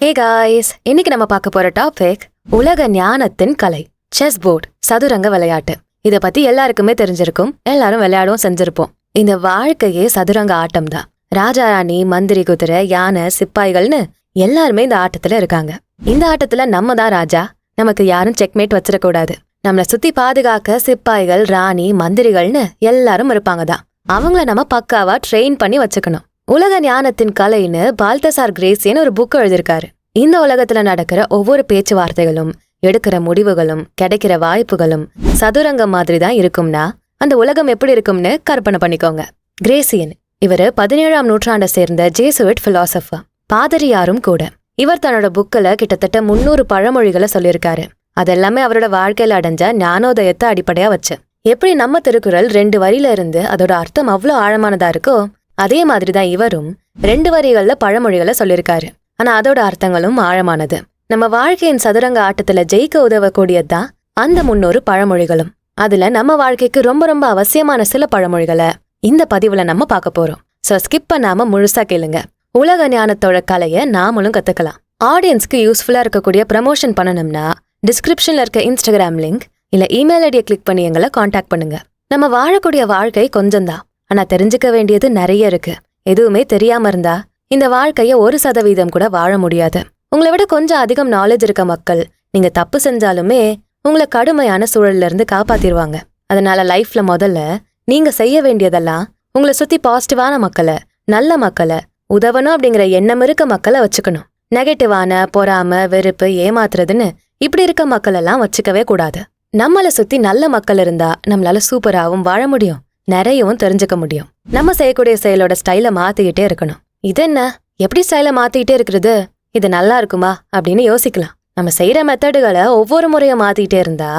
Hey guys, இன்னைக்கு நம்ம பார்க்க போற டாபிக் உலக ஞானத்தின் கலை, செஸ் போர்டு, சதுரங்க விளையாட்டு. இத பத்தி எல்லாருக்குமே தெரிஞ்சிருக்கும், எல்லாரும் விளையாடவும் செஞ்சிருப்போம். இந்த வாழ்க்கையே சதுரங்க ஆட்டம் தான். ராஜா ராணி, மந்திரி, குதிரை, யானை, சிப்பாய்கள்னு எல்லாருமே இந்த ஆட்டத்துல இருக்காங்க. இந்த ஆட்டத்துல நம்ம தான் ராஜா, நமக்கு யாரும் செக்மேட் வச்சிடக்கூடாது. நம்மள சுத்தி பாதுகாக்க சிப்பாய்கள், ராணி, மந்திரிகள்னு எல்லாரும் இருப்பாங்க தான். அவங்கள நம்ம பக்காவா ட்ரெயின் பண்ணி வச்சுக்கணும். உலக ஞானத்தின் கலைன்னு பால்தசார் கிரேசின்னு ஒரு புக் எழுதியிருக்காரு. இந்த உலகத்துல நடக்கிற ஒவ்வொரு பேச்சுவார்த்தைகளும், எடுக்கிற முடிவுகளும், கிடைக்கிற வாய்ப்புகளும் சதுரங்கம் மாதிரி தான் இருக்கும்னா அந்த உலகம் எப்படி இருக்கும்னு கற்பனை பண்ணிக்கோங்க. கிரேசியன் இவரு 17ஆம் நூற்றாண்டை சேர்ந்த ஜேசுவிட் பிலாசபர், பாதிரியாரும் கூட. இவர் தன்னோட புக்கில் கிட்டத்தட்ட 300 பழமொழிகளை சொல்லியிருக்காரு. அதெல்லாமே அவரோட வாழ்க்கையில அடைஞ்ச ஞானோதயத்தை அடிப்படையா வச்சு. எப்படி நம்ம திருக்குறள் 2 வரியில இருந்து அதோட அர்த்தம் அவ்வளோ ஆழமானதா இருக்கோ, அதே மாதிரிதான் இவரும் 2 வரிகள்ல பழமொழிகளை சொல்லியிருக்காரு. ஆனா அதோட அர்த்தங்களும் ஆழமானது. நம்ம வாழ்க்கையின் சதுரங்க ஆட்டத்துல ஜெயிக்க உதவக்கூடியதுதான் அந்த 300 பழமொழிகளும். அதுல நம்ம வாழ்க்கைக்கு ரொம்ப ரொம்ப அவசியமான சில பழமொழிகளை இந்த பதிவுல நம்ம பார்க்க போறோம். சோ ஸ்கிப் பண்ணாம முழுசா கேளுங்க. உலக ஞானத்தோட கலையை நாமளும் கத்துக்கலாம். ஆடியன்ஸ்க்கு யூஸ்ஃபுல்லா இருக்கக்கூடிய ப்ரமோஷன் பண்ணணும்னா டிஸ்கிரிப்ஷன்ல இருக்க இன்ஸ்டாகிராம் லிங்க் இல்ல இமெயில் ஐடியை கிளிக் பண்ணி எங்களை காண்டாக்ட் பண்ணுங்க. நம்ம வாழக்கூடிய வாழ்க்கை கொஞ்சம்தான், ஆனா தெரிஞ்சுக்க வேண்டியது நிறைய இருக்கு. எதுவுமே தெரியாம இருந்தா இந்த வாழ்க்கைய 1% கூட வாழ முடியாது. உங்களை விட கொஞ்சம் அதிகம் நாலேஜ் இருக்க மக்கள் நீங்க தப்பு செஞ்சாலுமே உங்களை கடுமையான சூழல்ல இருந்து காப்பாத்திருவாங்க. அதனால லைஃப்ல முதல்ல நீங்க செய்ய வேண்டியதெல்லாம் உங்களை சுத்தி பாசிட்டிவான மக்களை, நல்ல மக்களை, உதவணும் அப்படிங்கிற எண்ணம் இருக்க மக்களை வச்சுக்கணும். நெகட்டிவான, பொறாம, வெறுப்பு, ஏமாத்துறதுன்னு இப்படி இருக்க மக்கள் எல்லாம் வச்சுக்கவே கூடாது. நம்மளை சுத்தி நல்ல மக்கள் இருந்தா நம்மளால சூப்பராகவும் வாழ முடியும், நிறையவும் தெரிஞ்சுக்க முடியும். நம்ம செய்யக்கூடிய செயலோட ஸ்டைலை மாத்திக்கிட்டே இருக்கணும். இது என்ன, எப்படி ஸ்டைலை மாத்திக்கிட்டே இருக்கிறது, இது நல்லா இருக்குமா அப்படின்னு யோசிக்கலாம். நம்ம செய்யற மெத்தடுகளை ஒவ்வொரு முறையும் மாத்திக்கிட்டே இருந்தா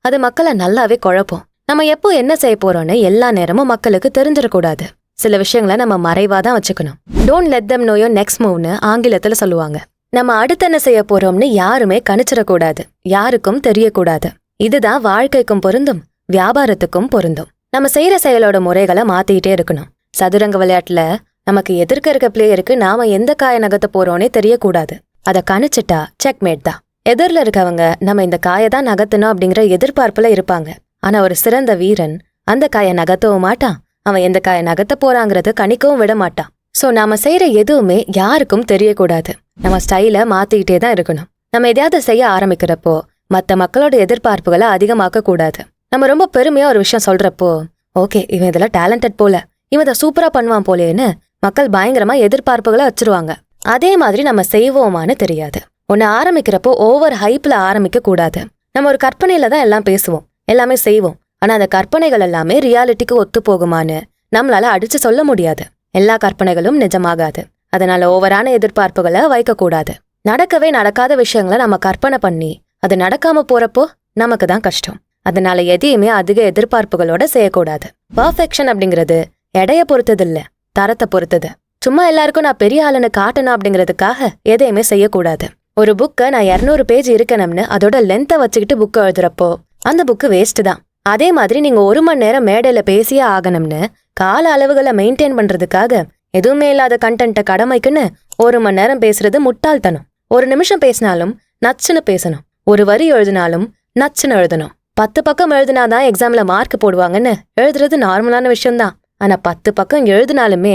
அது மக்களை நல்லாவே குழப்பம். நம்ம எப்போ என்ன செய்ய போறோம்னு எல்லா நேரமும் மக்களுக்கு தெரிஞ்சிடக்கூடாது. சில விஷயங்களை நம்ம மறைவாதான் வச்சுக்கணும். Don't let them know your next மூவ்னு ஆங்கிலத்துல சொல்லுவாங்க. நம்ம அடுத்து என்ன செய்ய போறோம்னு யாருமே கணிச்சிடக்கூடாது, யாருக்கும் தெரியக்கூடாது. இதுதான் வாழ்க்கைக்கும் பொருந்தும், வியாபாரத்துக்கும் பொருந்தும். நம்ம செய்யற செயலோட முறைகளை மாத்திக்கிட்டே இருக்கணும். சதுரங்க விளையாட்டுல நமக்கு எதிர்க்க இருக்க பிளேயருக்கு நாம எந்த காயை நகர்த்த போறோம்னே தெரியக்கூடாது. அதை கணிச்சிட்டா செக்மேட் தான். எதிரில் இருக்கவங்க நம்ம இந்த காயை தான் நகர்த்தணும் அப்படிங்கிற எதிர்பார்ப்புல இருப்பாங்க. ஆனா ஒரு சிறந்த வீரன் அந்த காயை நகர்த்தவும் மாட்டான், அவன் எந்த காயை நகர்த்த போறாங்கிறது கணிக்கவும் விட மாட்டான். சோ நாம செய்யற எதுவுமே யாருக்கும் தெரியக்கூடாது. நம்ம ஸ்டைலை மாத்திக்கிட்டே தான் இருக்கணும். நம்ம எதையாவது செய்ய ஆரம்பிக்கிறப்போ மத்த மக்களோட எதிர்பார்ப்புகளை அதிகமாக்க கூடாது. நம்ம ரொம்ப பெருமையா ஒரு விஷயம் சொல்றப்போ, ஓகே இவன் இதுல டேலண்டட் போல, இவன் இதை சூப்பரா பண்ணுவான் போலேன்னு மக்கள் பயங்கரமா எதிர்பார்ப்புகளை வச்சிருவாங்க. அதே மாதிரி நம்ம செய்வோமான்னு தெரியாது. ஒன்னு ஆரம்பிக்கிறப்போ ஓவர் ஹைப்ல ஆரம்பிக்க கூடாது. நம்ம ஒரு கற்பனையில தான் எல்லாம் பேசுவோம், எல்லாமே செய்வோம். ஆனா அந்த கற்பனைகள் எல்லாமே ரியாலிட்டிக்கு ஒத்து போகுமான்னு நம்மளால அடிச்சு சொல்ல முடியாது. எல்லா கற்பனைகளும் நிஜமாகாது. அதனால ஓவரான எதிர்பார்ப்புகளை வைக்க கூடாது. நடக்கவே நடக்காத விஷயங்களை நம்ம கற்பனை பண்ணி அது நடக்காம போறப்போ நமக்கு தான் கஷ்டம். அதனால எதையுமே அதிக எதிர்பார்ப்புகளோட செய்யக்கூடாது. பர்ஃபெக்ஷன் அப்படிங்கிறது எடைய பொறுத்தது இல்ல, தரத்தை பொறுத்தது. சும்மா எல்லாருக்கும் நான் பெரிய ஆளுன்னு காட்டணும் அப்படிங்கிறதுக்காக எதையுமே செய்யக்கூடாது. ஒரு புக்கை நான் 200 பேஜ் இருக்கணும்னு அதோட லென்த்தை வச்சுக்கிட்டு புக்கை எழுதுறப்போ அந்த புக்கு வேஸ்ட் தான். அதே மாதிரி நீங்க 1 மணி நேரம் மேடையில பேசியே ஆகணும்னு கால அளவுகளை மெயின்டைன் பண்றதுக்காக எதுவுமே இல்லாத கண்டென்ட்டை கடமைக்குன்னு 1 மணி நேரம் பேசுறது முட்டாள்தனம். 1 நிமிஷம் பேசினாலும் நச்சுன்னு பேசணும். 1 வரி எழுதினாலும் நச்சுன்னு எழுதணும். 10 பக்கம் எழுதினாதான் எக்ஸாம்ல மார்க் போடுவாங்கன்னு எழுதுறது நார்மலான விஷயம்தான். ஆனா 10 பக்கம் எழுதினாலுமே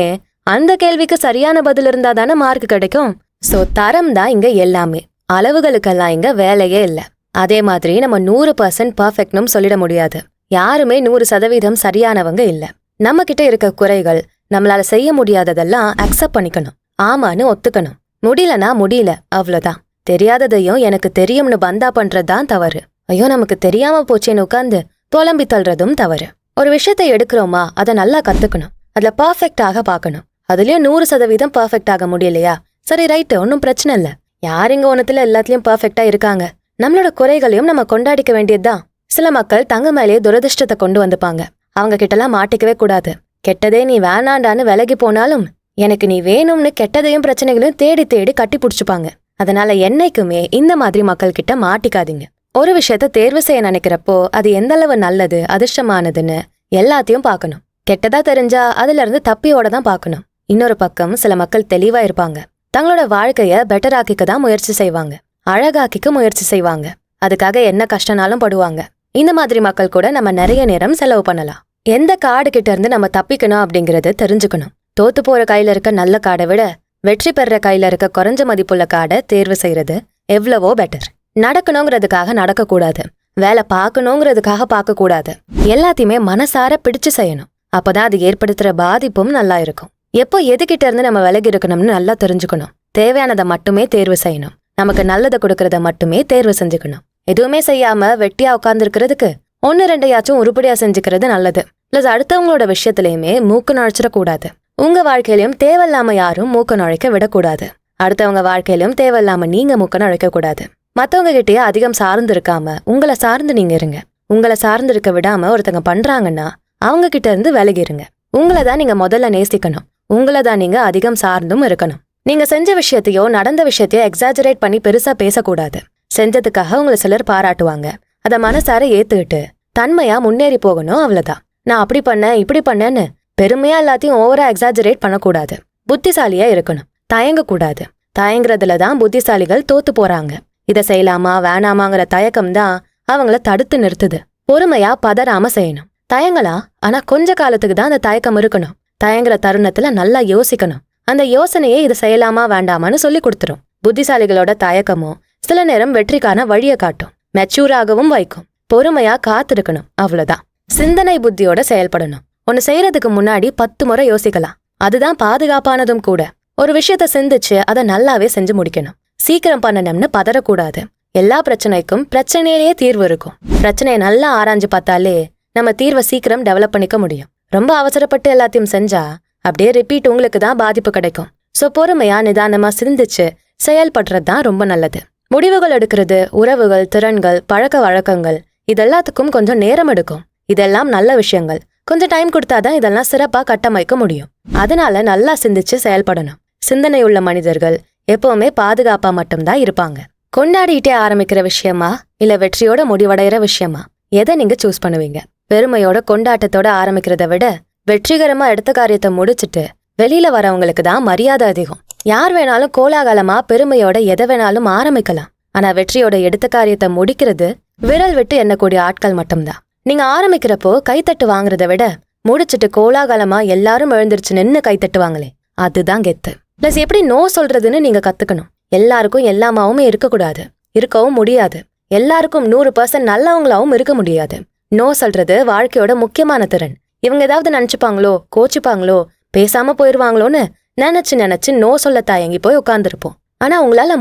அந்த கேள்விக்கு சரியான பதில் இருந்தா தானே மார்க் கிடைக்கும். சோ தரம் தான் இங்க எல்லாமே, அளவுகளுக்கெல்லாம் இங்க வேலையே இல்ல. அதே மாதிரி நம்ம 100% பர்ஃபெக்ட்னும் சொல்லிட முடியாது. யாருமே 100% சரியானவங்க இல்ல. நம்ம கிட்ட இருக்க குறைகள், நம்மளால செய்ய முடியாததெல்லாம் அக்செப்ட் பண்ணிக்கணும், ஆமான்னு ஒத்துக்கணும். முடியலனா முடியல, அவ்வளவுதான். தெரியாததையும் எனக்கு தெரியும்னு பந்தா பண்றதுதான் தவறு. ஐயோ நமக்கு தெரியாம போச்சேன்னு உட்கார்ந்து புலம்பி தள்ளுறதும் தவறு. ஒரு விஷயத்தை எடுக்கிறோமா அதை நல்லா கத்துக்கணும், அதுல பர்ஃபெக்டாக பார்க்கணும். அதுலயும் 100% பர்ஃபெக்ட் ஆக முடியலையா, சரி ரைட்டு, ஒன்னும் பிரச்சனை இல்ல. யாருங்க ஒன்னத்துல எல்லாத்துலயும் பர்ஃபெக்டா இருக்காங்க. நம்மளோட குறைகளையும் நம்ம கொண்டாடிக்க வேண்டியதுதான். சில மக்கள் தங்க மேலேயே துரதிருஷ்டத்தை கொண்டு வந்துப்பாங்க. அவங்க கிட்டலாம் மாட்டிக்கவே கூடாது. கெட்டதே நீ வேணாண்டான்னு விலகி போனாலும் எனக்கு நீ வேணும்னு கெட்டதையும் பிரச்சனைகளையும் தேடி தேடி கட்டி பிடிச்சுப்பாங்க. அதனால என்னைக்குமே இந்த மாதிரி மக்கள் கிட்ட மாட்டிக்காதீங்க. ஒரு விஷயத்த தேர்வு செய்ய நினைக்கிறப்போ அது எந்த அளவு நல்லது, அதிர்ஷ்டமானதுன்னு எல்லாத்தையும் பார்க்கணும். கெட்டதா தெரிஞ்சா அதுல இருந்து தப்பியோட தான் பார்க்கணும். இன்னொரு பக்கம் சில மக்கள் தெளிவா இருப்பாங்க. தங்களோட வாழ்க்கைய பெட்டர் ஆக்கிக்க தான் முயற்சி செய்வாங்க, அழகாக்கிக்க முயற்சி செய்வாங்க, அதுக்காக என்ன கஷ்டனாலும் படுவாங்க. இந்த மாதிரி மக்கள் கூட நம்ம நிறைய நேரம் செலவு பண்ணலாம். எந்த கார்டு கிட்ட இருந்து நம்ம தப்பிக்கணும் அப்படிங்கறத தெரிஞ்சுக்கணும். தோத்து போற கையில இருக்க நல்ல கார்டை விட வெற்றி பெற கையில இருக்க குறைஞ்ச மதிப்புள்ள கார்டை தேர்வு செய்யறது எவ்வளவோ பெட்டர். நடக்கணுங்கிறதுக்காக நடக்கக்கூடாது, வேலை பார்க்கணுங்கிறதுக்காக பார்க்க கூடாது, எல்லாத்தையுமே மனசார பிடிச்சு செய்யணும். அப்பதான் அது ஏற்படுத்துற பாதிப்பும் நல்லா இருக்கும். எப்போ எதுகிட்ட இருந்து நம்ம விலகி இருக்கணும்னு நல்லா தெரிஞ்சுக்கணும். தேவையானதை மட்டுமே தேர்வு செய்யணும். நமக்கு நல்லதை கொடுக்கறத மட்டுமே தேர்வு செஞ்சுக்கணும். எதுவுமே செய்யாம வெட்டியா உட்கார்ந்துருக்கிறதுக்கு 1-2 உருப்படியா செஞ்சுக்கிறது நல்லது. பிளஸ் அடுத்தவங்களோட விஷயத்திலயுமே மூக்கு நுழைச்சிடக்கூடாது. உங்க வாழ்க்கையிலும் தேவையில்லாம யாரும் மூக்க நுழைக்க விடக்கூடாது. அடுத்தவங்க வாழ்க்கையிலும் தேவையில்லாம நீங்க மூக்க நுழைக்க கூடாது. மத்தவங்க கிட்டயே அதிகம் சார்ந்து இருக்காம உங்களை சார்ந்து நீங்க இருங்க. உங்களை சார்ந்து இருக்க விடாம ஒருத்தங்க பண்றாங்கன்னா அவங்க கிட்ட இருந்து விலகிருங்க. உங்களை தான் நீங்க முதல்ல நேசிக்கணும். உங்களை தான் நீங்க அதிகம் சார்ந்தும் இருக்கணும். நீங்க செஞ்ச விஷயத்தையோ நடந்த விஷயத்தையோ எக்ஸாஜரேட் பண்ணி பெருசா பேசக்கூடாது. செஞ்சதுக்காக உங்களை சிலர் பாராட்டுவாங்க, அதை மனசார ஏத்துக்கிட்டு தன்மையா முன்னேறி போகணும். அவ்வளவுதான். நான் அப்படி பண்ணேன் இப்படி பண்ணேன்னு பெருமையா எல்லாத்தையும் ஓவரா எக்ஸாஜரேட் பண்ணக்கூடாது. புத்திசாலியா இருக்கணும், தயங்கக்கூடாது. தயங்குறதுலதான் புத்திசாலிகள் தோத்து போறாங்க. இதை செய்யலாமா வேணாமாங்கிற தயக்கம் தான் அவங்கள தடுத்து நிறுத்துது. பொறுமையா பதறாம செய்யணும். தயங்கலாம், ஆனா கொஞ்ச காலத்துக்கு தான் அந்த தயக்கம் இருக்கணும். தயங்குற தருணத்துல நல்லா யோசிக்கணும். அந்த யோசனையே இதை செய்யலாமா வேண்டாமான்னு சொல்லி கொடுத்துரும். புத்திசாலிகளோட தயக்கமும் சில நேரம் வெற்றிக்கான வழியை காட்டும், மெச்சூராகவும் வைக்கும். பொறுமையா காத்திருக்கணும், அவ்வளவுதான். சிந்தனை புத்தியோட செயல்படணும். ஒன்னு செய்யறதுக்கு முன்னாடி 10 முறை யோசிக்கலாம். அதுதான் பாதுகாப்பானதும் கூட. ஒரு விஷயத்த சிந்திச்சு அதை நல்லாவே செஞ்சு முடிக்கணும். சீக்கிரம் பண்ணணும்னு பதறக்கூடாது. எல்லா பிரச்சனைக்கும் பிரச்சனையிலேயே தீர்வு இருக்கும். பிரச்சனையை நல்லா ஆராய்ஞ்சு பார்த்தாலே நம்ம தீர்வை சீக்கிரம் டெவலப் பண்ணிக்க முடியும். ரொம்ப அவசரப்பட்டு எல்லாத்தையும் செஞ்சா அப்படியே ரிப்பீட் உங்களுக்கு தான் பாதிப்பு கிடைக்கும். சோ பொறுமையா நிதானமா சிந்திச்சு செயல்படுறது தான் ரொம்ப நல்லது. முடிவுகள் எடுக்கிறது, உறவுகள், திறன்கள், பழக்க வழக்கங்கள் இதெல்லாத்துக்கும் கொஞ்சம் நேரம் எடுக்கும். இதெல்லாம் நல்ல விஷயங்கள். கொஞ்சம் டைம் கொடுத்தாதான் இதெல்லாம் சிறப்பா கட்டமைக்க முடியும். அதனால நல்லா சிந்திச்சு செயல்படணும். சிந்தனை உள்ள மனிதர்கள் எப்பவுமே பாதுகாப்பா மட்டும்தான் இருப்பாங்க. கொண்டாடிட்டே ஆரம்பிக்கிற விஷயமா இல்ல வெற்றியோட முடிவடைகிற விஷயமா, எதை நீங்க சூஸ் பண்ணுவீங்க? பெருமையோட கொண்டாட்டத்தோட ஆரம்பிக்கிறத விட வெற்றிகரமா எடுத்த காரியத்தை முடிச்சுட்டு வெளியில வரவங்களுக்கு தான் மரியாதை அதிகம். யார் வேணாலும் கோலாகலமா பெருமையோட எதை வேணாலும் ஆரம்பிக்கலாம். ஆனா வெற்றியோட எடுத்த காரியத்தை முடிக்கிறது விரல் விட்டு எண்ணக்கூடிய ஆட்கள் மட்டும்தான். நீங்க ஆரம்பிக்கிறப்போ கைத்தட்டு வாங்குறத விட முடிச்சுட்டு கோலாகலமா எல்லாரும் எழுந்திருச்சு நின்னு கைத்தட்டுவாங்களே, அதுதான் கெத்து. பிளஸ் எப்படி நோ சொல்றதுன்னு நீங்க கத்துக்கணும். எல்லாருக்கும் எல்லாமாவுமே இருக்கக்கூடாது, இருக்கவும் முடியாது. எல்லாருக்கும் 100% நல்லவங்களாவும் இருக்க முடியாது. நோ சொல்றது வாழ்க்கையோட முக்கியமான திறன். இவங்க ஏதாவது நினைச்சுப்பாங்களோ, கோச்சிப்பாங்களோ, பேசாம போயிருவாங்களோன்னு நினைச்சு நோ சொல்ல தயங்கி போய் உட்கார்ந்துருப்போம். ஆனா உங்களால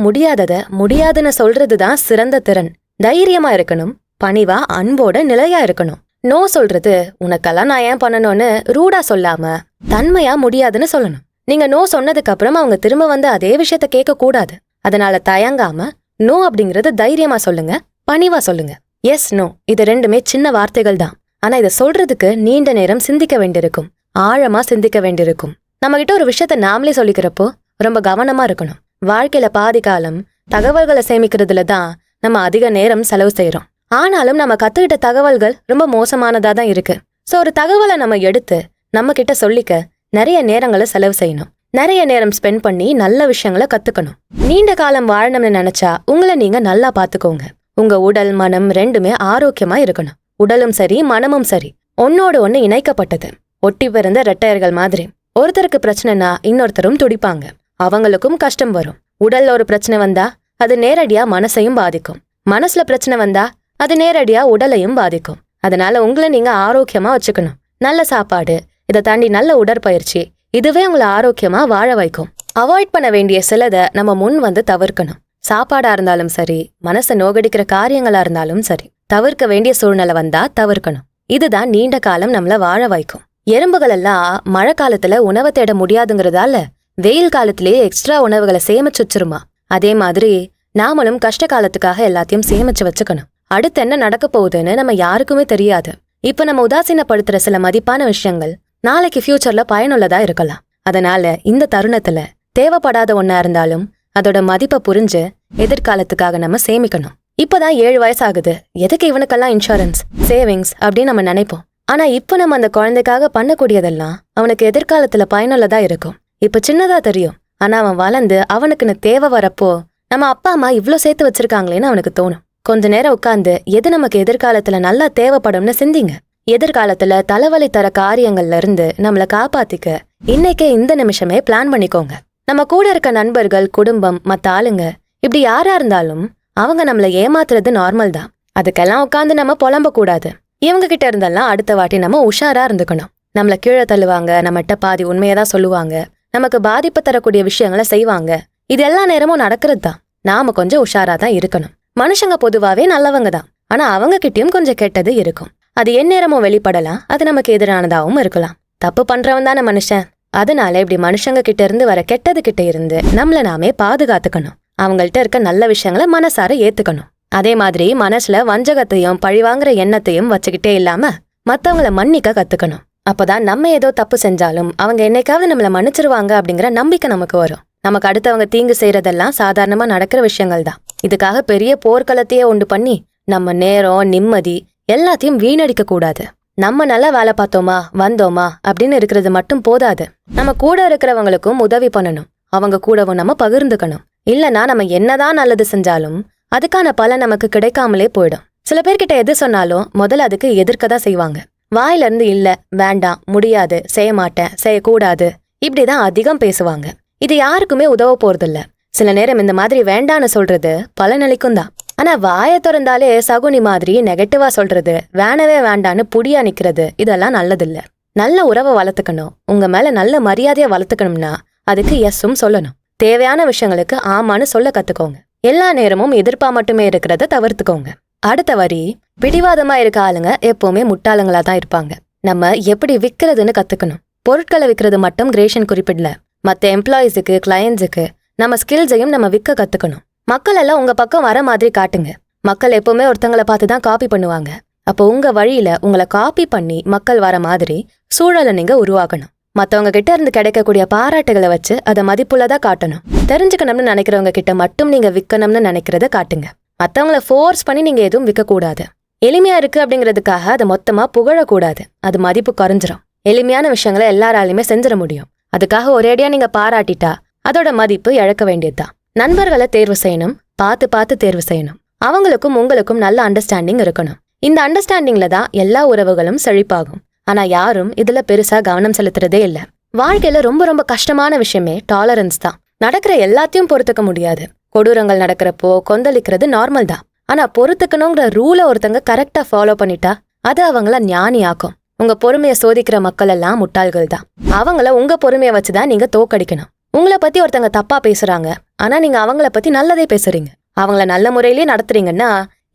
முடியாதுன்னு சொல்றதுதான் சிறந்த திறன். தைரியமா இருக்கணும், பணிவா அன்போட நிலையா இருக்கணும். நோ சொல்றது உனக்கெல்லாம் நான் ஏன் பண்ணணும்னு ரூடா சொல்லாம தன்மையா முடியாதுன்னு சொல்லணும். நீங்க நோ சொன்னதுக்கு அப்புறம் அவங்க திரும்ப வந்து அதே விஷயத்த கேட்க கூடாது. அதனால தயங்காம நோ அப்படிங்கறது தைரியமா சொல்லுங்க, பணிவா சொல்லுங்க. எஸ் நோ இது ரெண்டுமே சின்ன வார்த்தைகள் தான். ஆனா இதை சொல்றதுக்கு நீண்ட நேரம் சிந்திக்க வேண்டியிருக்கும், ஆழமா சிந்திக்க வேண்டியிருக்கும். நம்ம கிட்ட ஒரு விஷயத்த நாமளே சொல்லிக்கிறப்போ ரொம்ப கவனமா இருக்கணும். வாழ்க்கையில பாதி காலம் தகவல்களை சேமிக்கிறதுல தான் நம்ம அதிக நேரம் செலவு செய்யறோம். ஆனாலும் நம்ம கத்துக்கிட்ட தகவல்கள் ரொம்ப மோசமானதா தான் இருக்கு. சோ ஒரு தகவலை நம்ம எடுத்து நம்ம கிட்ட சொல்லிக்க நிறைய நேரங்களை செலவு செய்யணும். நிறைய நேரம் ஸ்பெண்ட் பண்ணி நல்ல விஷயங்களை கத்துக்கணும். நீண்ட காலம் வாழணும்னு நினைச்சா உங்களை நீங்க நல்லா பாத்துக்கோங்க. உங்க உடல் மனம் ரெண்டுமே ஆரோக்கியமா இருக்கணும். உடலும் சரி மனமும் சரி ஒன்னோடு ஒன்னு இணைக்கப்பட்டது. ஒட்டி பிறந்த ரெட்டையர்கள் மாதிரி. ஒருத்தருக்கு பிரச்சனைனா இன்னொருத்தரும் துடிப்பாங்க. அவங்களுக்கும் கஷ்டம் வரும். உடல்ல ஒரு பிரச்சனை வந்தா அது நேரடியா மனசையும் பாதிக்கும். மனசுல பிரச்சனை வந்தா அது நேரடியா உடலையும் பாதிக்கும். அதனால உங்களை நீங்க ஆரோக்கியமா வச்சுக்கணும். நல்ல சாப்பாடு, இதை தாண்டி நல்ல உடற்பயிற்சி, இதுவே உங்களை ஆரோக்கியமா வாழ வைக்கும். அவாய்ட் பண்ண வேண்டிய சிலதை நம்ம முன் வந்து தவிர்க்கணும். சாப்பாடா இருந்தாலும் சரி, மனசை நோகடிக்கிற காரியங்களா இருந்தாலும் சரி, தவிர்க்க வேண்டிய சூழ்நிலை வந்தா தவிர்க்கணும். இதுதான் நீண்ட காலம் நம்மள வாழ வைக்கும். எறும்புகள் எல்லாம் மழை காலத்துல உணவை தேட முடியாதுங்கிறதால வெயில் காலத்திலேயே எக்ஸ்ட்ரா உணவுகளை சேமிச்சு வச்சிருமா. அதே மாதிரி நாமளும் கஷ்ட காலத்துக்காக எல்லாத்தையும் சேமிச்சு வச்சுக்கணும். அடுத்து என்ன நடக்க போகுதுன்னு நம்ம யாருக்குமே தெரியாது. இப்ப நம்ம உதாசீனப்படுத்துற சில மதிப்பான விஷயங்கள் நாளைக்கு ஃபியூச்சர்ல பயனுள்ளதா இருக்கலாம். அதனால இந்த தருணத்துல தேவைப்படாத ஒன்னா இருந்தாலும் அதோட மதிப்பை புரிஞ்சு எதிர்காலத்துக்காக நம்ம சேமிக்கணும். இப்பதான் 7 வயசாகுது, எதுக்கு இவனுக்கெல்லாம் இன்சூரன்ஸ் சேவிங்ஸ் அப்படின்னு நம்ம நினைப்போம். ஆனா இப்ப நம்ம அந்த குழந்தைக்காக பண்ணக்கூடியதெல்லாம் அவனுக்கு எதிர்காலத்துல பயனுள்ளதா இருக்கும். இப்ப சின்னதா தெரியும், ஆனா அவன் வளர்ந்து அவனுக்குன்னு தேவை வரப்போ நம்ம அப்பா அம்மா இவ்ளோ சேர்த்து வச்சிருக்காங்களேன்னு அவனுக்கு தோணும். கொஞ்ச நேரம் உட்கார்ந்து எது நமக்கு எதிர்காலத்துல நல்லா தேவைப்படும்னு சிந்திங்க. எதிர்காலத்துல தலைவலி தர காரியங்கள்ல இருந்து நம்மள காப்பாத்திக்க இன்னைக்கே இந்த நிமிஷமே பிளான் பண்ணிக்கோங்க. நம்ம கூட இருக்க நண்பர்கள், குடும்பம், மத்த ஆளுங்க இப்படி யாரா இருந்தாலும் அவங்க நம்மள ஏமாத்துறது நார்மல் தான். அதுக்கெல்லாம் உட்காந்து நம்ம புலம்ப கூடாது. இவங்க கிட்ட இருந்தெல்லாம் அடுத்த வாட்டி நம்ம உஷாரா இருந்துக்கணும். நம்மள கீழே தள்ளுவாங்க, நம்மகிட்ட பாதி உண்மையதான் சொல்லுவாங்க, நமக்கு பாதிப்பு தரக்கூடிய விஷயங்களை செய்வாங்க. இது எல்லா நேரமும் நடக்கிறது தான். நாம கொஞ்சம் உஷாரா தான் இருக்கணும். மனுஷங்க பொதுவாவே நல்லவங்க தான், ஆனா அவங்க கிட்டயும் கொஞ்சம் கெட்டது இருக்கும். அது எந்நேரமும் வெளிப்படலாம், அது நமக்கு எதிரானதாகவும் இருக்கலாம். தப்பு பண்றவன் தானே மனுஷன். அதனால இப்படி மனுஷங்க கிட்ட இருந்து வர கெட்டது கிட்ட இருந்து நம்மள நாமே பாதுகாத்துக்கணும். அவங்கள்ட்ட இருக்க நல்ல விஷயங்களை மனசார ஏத்துக்கணும். அதே மாதிரி மனசுல வஞ்சகத்தையும் பழிவாங்குற எண்ணத்தையும் வச்சுக்கிட்டே இல்லாம மத்தவங்கள மன்னிக்க கத்துக்கணும். அப்பதான் நம்ம ஏதோ தப்பு செஞ்சாலும் அவங்க என்னைக்காவது நம்மள மன்னிச்சிருவாங்க அப்படிங்கிற நம்பிக்கை நமக்கு வரும். நமக்கு அடுத்தவங்க தீங்கு செய்யறதெல்லாம் சாதாரணமா நடக்கிற விஷயங்கள் தான். இதுக்காக பெரிய போர்க்களத்தையே உண்டு பண்ணி நம்ம நேரம், நிம்மதி எல்லாத்தையும் வீணடிக்க கூடாது. நம்ம நல்லா வேலை பார்த்தோமா வந்தோமா அப்படின்னு இருக்கிறது மட்டும் போதாது. நம்ம கூட இருக்கிறவங்களுக்கும் உதவி பண்ணணும். அவங்க கூடவும் நம்ம பகிர்ந்துக்கணும். இல்லனா நம்ம என்னதான் நல்லது செஞ்சாலும் அதுக்கான பலன் நமக்கு கிடைக்காமலே போயிடும். சில பேர்கிட்ட எது சொன்னாலும் முதல்ல அதுக்கு எதிர்க்கதான் செய்வாங்க. வாயில இருந்து இல்ல, வேண்டாம், முடியாது, செய்ய மாட்டேன், செய்யக்கூடாது இப்படிதான் அதிகம் பேசுவாங்க. இது யாருக்குமே உதவ போறதில்ல. சில நேரம் இந்த மாதிரி வேண்டான்னு சொல்றது பலனளிக்கும் தான். ஆனா வாயை திறந்தாலே சகுனி மாதிரி நெகட்டிவா சொல்றது, வேணவே வேண்டான்னு புடியா நிக்கிறது, இதெல்லாம் நல்லதில்ல. நல்ல உறவை வளர்த்துக்கணும். உங்க மேல நல்ல மரியாதையை வளர்த்துக்கணும்னா அதுக்கு எஸ்ஸும் சொல்லணும். தேவையான விஷயங்களுக்கு ஆமான்னு சொல்ல கத்துக்கோங்க. எல்லா நேரமும் எதிர்ப்பா மட்டுமே இருக்கிறத தவிர்த்துக்கோங்க. அடுத்த வரி, பிடிவாதமா இருக்க ஆளுங்க எப்பவுமே முட்டாளுங்களா தான் இருப்பாங்க. நம்ம எப்படி விற்கிறதுன்னு கத்துக்கணும். பொருட்களை விற்கிறது மட்டும் கிரேஷன் குறிப்பிடல. மற்ற எம்ப்ளாயிஸுக்கு, கிளையன்ஸுக்கு நம்ம ஸ்கில்ஸையும் நம்ம விற்க கத்துக்கணும். மக்கள் எல்லாம் உங்க பக்கம் வர மாதிரி காட்டுங்க. மக்கள் எப்பவுமே ஒருத்தங்களை பார்த்து தான் காப்பி பண்ணுவாங்க. அப்போ உங்க வழியில உங்களை காப்பி பண்ணி மக்கள் வர மாதிரி சூழலை நீங்க உருவாக்கணும். மத்தவங்க கிட்ட இருந்து கிடைக்கக்கூடிய பாராட்டுகளை வச்சு அதை மதிப்புள்ளதா காட்டணும். தெரிஞ்சுக்கணும்னு நினைக்கிறவங்க கிட்ட மட்டும் நீங்க விற்கணும்னு நினைக்கிறத காட்டுங்க. மத்தவங்கள ஃபோர்ஸ் பண்ணி நீங்க எதுவும் விற்க கூடாது. எளிமையா இருக்கு அப்படிங்கிறதுக்காக அதை மொத்தமா புகழக்கூடாது. அது மதிப்பு குறைஞ்சிரும். எளிமையான விஷயங்களை எல்லாராலையுமே செஞ்சிட முடியும். அதுக்காக ஒரேடியா நீங்க பாராட்டிட்டா அதோட மதிப்பு இழக்க வேண்டியதுதான். நண்பர்களை தேர்வு செய்யணும். பார்த்து பார்த்து தேர்வு செய்யணும். அவங்களுக்கும் உங்களுக்கும் நல்ல அண்டர்ஸ்டாண்டிங் இருக்கணும். இந்த அண்டர்ஸ்டாண்டிங்ல தான் எல்லா உறவுகளும் செழிப்பாகும். ஆனா யாரும் இதுல பெருசா கவனம் செலுத்துறதே இல்ல. வாழ்க்கையில ரொம்ப ரொம்ப கஷ்டமான விஷயமே டாலரன்ஸ் தான். நடக்கிற எல்லாத்தையும் பொறுத்துக்க முடியாது. கொடூரங்கள் நடக்கிறப்போ கொந்தளிக்கிறது நார்மல் தான். ஆனா பொறுத்துக்கணுங்கிற ரூலை ஒருத்தங்க கரெக்டா ஃபாலோ பண்ணிட்டா அது அவங்கள ஞானியாக்கும். உங்க பொறுமையை சோதிக்கிற மக்கள் எல்லாம் முட்டாள்கள் தான். அவங்கள உங்க பொறுமையை வச்சுதான் நீங்க தோக்கடிக்கணும். உங்களை பத்தி ஒருத்தங்க தப்பா பேசுறாங்க, ஆனா நீங்க அவங்கள பத்தி நல்லதே பேசுறீங்க, அவங்கள நல்ல முறையிலே நடத்துறீங்கன்னா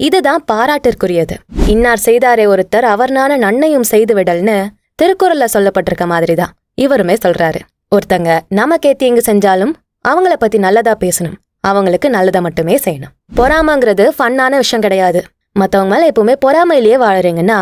இதுதான் பாராட்டிற்குரியது. இன்னார் செய்தாரே ஒருத்தர் அவர் நான நன்மையும் செய்து விடல்னு திருக்குறள்ல சொல்லப்பட்டிருக்க மாதிரிதான் இவருமே சொல்றாரு. ஒருத்தங்க நமக்கே தீங்கு செஞ்சாலும் அவங்கள பத்தி நல்லதா பேசணும். அவங்களுக்கு நல்லதை மட்டுமே செய்யணும். பொறாமைங்கிறது ஃபன்னான விஷயம் கிடையாது. மத்தவங்க மேல எப்பவுமே பொறாமையிலேயே வாழறீங்கன்னா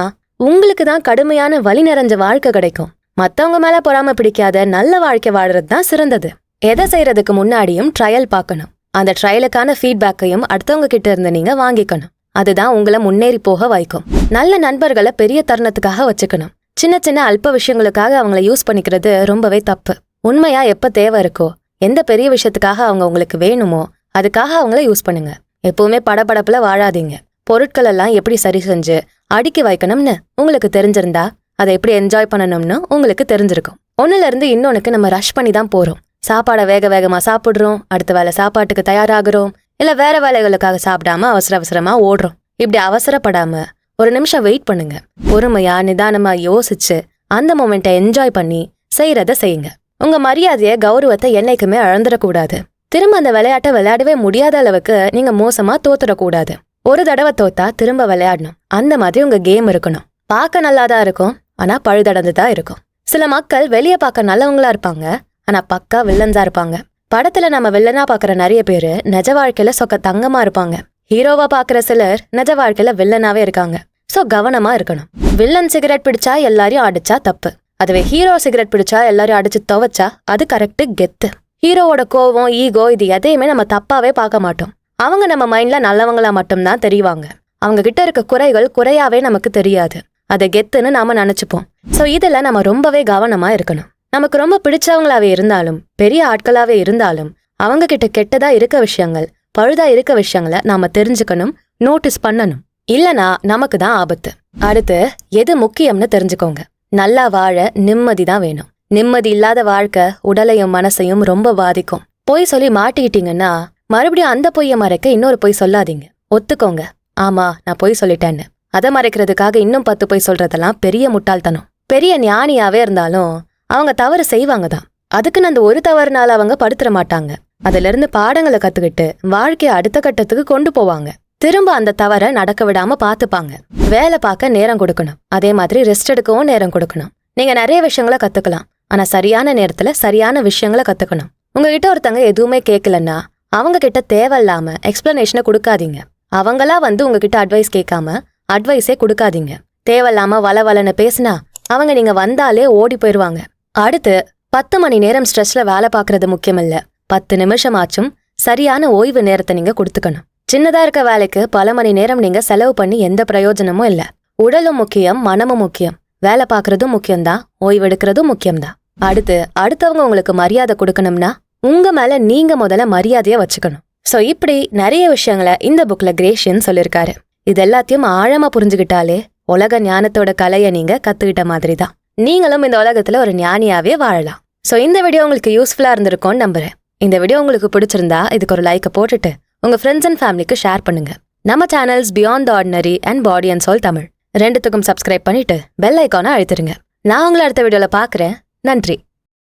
உங்களுக்கு தான் கடுமையான வலி நிறைஞ்ச வாழ்க்கை கிடைக்கும். மத்தவங்க மேல பொறாமை பிடிக்காத நல்ல வாழ்க்கை வாழறது தான் சிறந்தது. எதை செய்யறதுக்கு முன்னாடியும் ட்ரையல் பார்க்கணும். அந்த ட்ரையலுக்கான ஃபீட்பேக்கையும் அடுத்தவங்க கிட்ட இருந்து நீங்க வாங்கிக்கணும். அதுதான் உங்களை முன்னேறி போக வைக்கும். நல்ல நண்பர்களை பெரிய தருணத்துக்காக வச்சுக்கணும். சின்ன சின்ன அல்ப விஷயங்களுக்காக அவங்கள யூஸ் பண்ணிக்கிறது ரொம்பவே தப்பு. உண்மையா எப்ப தேவை இருக்கோ, எந்த பெரிய விஷயத்துக்காக அவங்க உங்களுக்கு வேணுமோ அதுக்காக அவங்கள யூஸ் பண்ணுங்க. எப்பவுமே படபடப்புல வாழாதீங்க. பொருட்கள் எல்லாம் எப்படி சரி செஞ்சு அடுக்கி வைக்கணும்னு உங்களுக்கு தெரிஞ்சிருந்தா அதை எப்படி என்ஜாய் பண்ணணும்னு உங்களுக்கு தெரிஞ்சிருக்கும். ஒன்னுல இருந்து இன்னொன்னுக்கு நம்ம ரஷ் பண்ணி தான் போறோம். சாப்பாடை வேக வேகமா சாப்பிடுறோம், அடுத்த வேலை சாப்பாட்டுக்கு தயாராகிறோம், இல்ல வேற வேலைகளுக்காக சாப்பிடாம அவசர அவசரமா ஓடுறோம். இப்படி அவசரப்படாம ஒரு நிமிஷம் வெயிட் பண்ணுங்க. பொறுமையா நிதானமா யோசிச்சு அந்த மொமெண்ட்டை என்ஜாய் பண்ணி செய்யறத செய்யுங்க. உங்க மரியாதைய, கௌரவத்தை என்னைக்குமே இழந்துடக்கூடாது. திரும்ப அந்த விளையாட்டை விளையாடவே முடியாத அளவுக்கு நீங்க மோசமா தோத்துடக்கூடாது. ஒரு தடவை தோத்தா திரும்ப விளையாடணும். அந்த மாதிரி உங்க கேம் இருக்கணும். பார்க்க நல்லாதான் இருக்கும், ஆனா பழுதடைந்துதான் இருக்கும். சில மக்கள் வெளியே பார்க்க நல்லவங்களா இருப்பாங்க, ஆனா பக்கா வில்லன்ஸா இருப்பாங்க. படத்துல நம்ம வில்லனா பாக்குற நிறைய பேரு நிஜ வாழ்க்கையில சொக்க தங்கமா இருப்பாங்க. ஹீரோவா பாக்குற சிலர் நிஜ வாழ்க்கையில வில்லனாவே இருக்காங்க. சோ கவனமா இருக்கணும். வில்லன் சிகரெட் பிடிச்சா எல்லாரையும் அடிச்சா தப்பு. அதுவே ஹீரோ சிகரெட் பிடிச்சா எல்லாரையும் அடிச்சு துவைச்சா அது கரெக்ட், கெத்து. ஹீரோவோட கோவம், ஈகோ இது எதையுமே நம்ம தப்பாவே பார்க்க மாட்டோம். அவங்க நம்ம மைண்ட்ல நல்லவங்களா மட்டும்தான் தெரிவாங்க. அவங்க கிட்ட இருக்க குறைகள் குறையாவே நமக்கு தெரியாது. அதை கெத்துன்னு நாம நினைச்சுப்போம். சோ இதுல நம்ம ரொம்பவே கவனமா இருக்கணும். நமக்கு ரொம்ப பிடிச்சவங்களாவே இருந்தாலும் பெரிய ஆட்களாவே இருந்தாலும் அவங்க கிட்ட கெட்டதா இருக்க விஷயங்கள், பழுதா இருக்க விஷயங்களை நாம தெரிஞ்சுக்கணும், நோட்டீஸ் பண்ணணும். இல்லனா நமக்கு தான் ஆபத்து. அடுத்து எது முக்கியம்னு தெரிஞ்சுக்கோங்க. நல்லா வாழ நிம்மதி தான் வேணும். நிம்மதி இல்லாத வாழ்க்கை உடலையும் மனசையும் ரொம்ப பாதிக்கும். பொய் சொல்லி மாட்டிக்கிட்டீங்கன்னா மறுபடியும் அந்த பொய்ய மறைக்க இன்னொரு பொய் சொல்லாதீங்க. ஒத்துக்கோங்க, ஆமா நான் பொய் சொல்லிட்டேன்னு. அதை மறைக்கிறதுக்காக இன்னும் 10 பொய் சொல்றதெல்லாம் பெரிய முட்டாள்தனம். பெரிய ஞானியாவே இருந்தாலும் அவங்க தவறு செய்வாங்க தான். அதுக்குன்னு அந்த ஒரு தவறுனால அவங்க படுத்துற மாட்டாங்க. அதுல இருந்து பாடங்களை கத்துக்கிட்டு வாழ்க்கைய அடுத்த கட்டத்துக்கு கொண்டு போவாங்க. திரும்ப அந்த தவறை நடக்க விடாம பாத்துப்பாங்க. வேலை பார்க்க நேரம் கொடுக்கணும், அதே மாதிரி ரெஸ்ட் எடுக்கவும் நேரம் கொடுக்கணும். நீங்க நிறைய விஷயங்களை கத்துக்கலாம், ஆனா சரியான நேரத்துல சரியான விஷயங்களை கத்துக்கணும். உங்ககிட்ட ஒருத்தங்க எதுவுமே கேட்கலன்னா அவங்க கிட்ட தேவையில்லாம எக்ஸ்பிளனேஷனை கொடுக்காதீங்க. அவங்களா வந்து உங்ககிட்ட அட்வைஸ் கேட்காம அட்வைஸே கொடுக்காதீங்க. தேவையில்லாம வளவலன்னு பேசினா அவங்க நீங்க வந்தாலே ஓடி போயிருவாங்க. அடுத்து 10 மணி நேரம் ஸ்ட்ரெஸ்ல வேலை பார்க்கறது முக்கியம் இல்ல, 10 நிமிஷமாச்சும் சரியான ஓய்வு நேரத்தை நீங்க கொடுத்துக்கணும். சின்னதா இருக்க வேலைக்கு பல மணி நேரம் நீங்க செலவு பண்ணி எந்த பிரயோஜனமும் இல்ல. உடலும் முக்கியம், மனமும் முக்கியம். வேலை பார்க்கறதும் முக்கியம்தான், ஓய்வு எடுக்கிறதும் முக்கியம்தான். அடுத்து அடுத்தவங்க உங்களுக்கு மரியாதை கொடுக்கணும்னா உங்க மேல நீங்க முதல்ல மரியாதைய வச்சுக்கணும். சோ இப்படி நிறைய விஷயங்களை இந்த புக்ல கிரேஷியன் சொல்லிருக்காரு. இது எல்லாத்தையும் ஆழமா புரிஞ்சுக்கிட்டாலே உலக ஞானத்தோட கலையை நீங்க கத்துக்கிட்ட மாதிரி தான். நீங்களும் இந்த உலகத்துல ஒரு ஞானியாவே வாழலாம். சோ இந்த வீடியோ உங்களுக்கு யூஸ்ஃபுல்லா இருந்திருக்கும்னு நம்புறேன். இந்த வீடியோ உங்களுக்கு பிடிச்சிருந்தா இதுக்கு ஒரு லைக்கை போட்டுட்டு உங்க ஃப்ரெண்ட்ஸ் அண்ட் ஃபேமிலிக்கு ஷேர் பண்ணுங்க. நம்ம channels beyond the ordinary and body and soul Tamil ரெண்டுத்துக்கும் சப்ஸ்கிரைப் பண்ணிட்டு பெல் ஐக்கானை அழுத்திருங்க. நான் உங்களை அடுத்த வீடியோல பாக்குறேன். நன்றி.